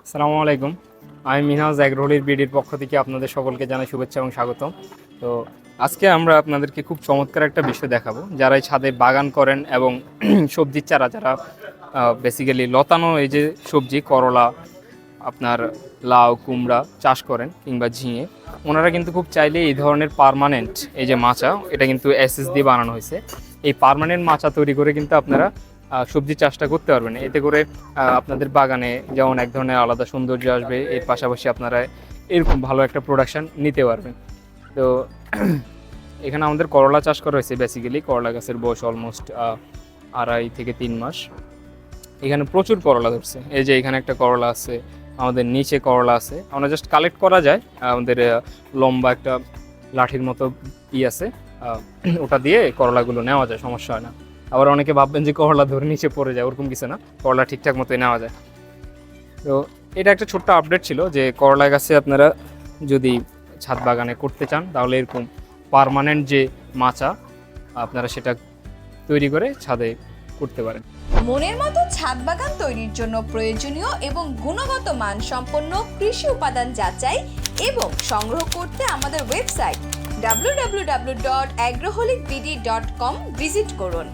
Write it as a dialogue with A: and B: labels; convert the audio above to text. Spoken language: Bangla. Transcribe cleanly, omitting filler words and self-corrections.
A: আসসালামু আলাইকুম। আমি মিনহাজ এগ্রোহলির বিডির পক্ষ থেকে আপনাদের সকলকে জানাই শুভেচ্ছা এবং স্বাগতম। তো আজকে আমরা আপনাদেরকে খুব চমৎকার একটা বিষয় দেখাবো। যারা এই ছাদে বাগান করেন এবং সবজির চারা যারা বেসিক্যালি লতানো এই যে সবজি করলা, আপনার লাউ কুমড়া চাষ করেন কিংবা ঝিঙে, ওনারা কিন্তু খুব চাইলে এই ধরনের পার্মানেন্ট এই যে মাচা, এটা কিন্তু এসএস দিয়ে বানানো হয়েছে। এই পার্মানেন্ট মাচা তৈরি করে কিন্তু আপনারা সবজি চাষটা করতে পারবেন। এতে করে আপনাদের বাগানে যেমন এক ধরনের আলাদা সৌন্দর্য আসবে, এর পাশাপাশি আপনারা এরকম ভালো একটা প্রোডাকশন নিতে পারবেন। তো এখানে আমাদের করলা চাষ করা হয়েছে। বেসিক্যালি করলা গাছের বয়স অলমোস্ট 2.5 থেকে 3 মাস। এখানে প্রচুর করলা ধরছে। এই যে এখানে একটা করলা আছে, আমাদের নিচে করলা আছে। আমরা জাস্ট কালেক্ট করা যায়, আমাদের লম্বা একটা লাঠির মতো আছে, ওটা দিয়ে করলাগুলো নেওয়া যায়, সমস্যা হয় না। আবার অনেকে ভাববেন যে করলা ধরে নিচে পড়ে যায়, ওরকম কিছু না, করলা ঠিকঠাক মতোই নেওয়া যায়। তো এটা একটা ছোট্ট আপডেট ছিল যে করলা গাছে আপনারা যদি ছাদ বাগানে করতে চান তাহলে এরকম পার্মানেন্ট যে মাচা আপনারা সেটা তৈরি করে ছাদে করতে পারেন।
B: মনের মতো ছাদ বাগান তৈরির জন্য প্রয়োজনীয় এবং গুণগত মানসম্পন্ন কৃষি উপাদান যাচাই এবং সংগ্রহ করতে আমাদের ওয়েবসাইট www.agroholicbd.com ভিজিট করুন।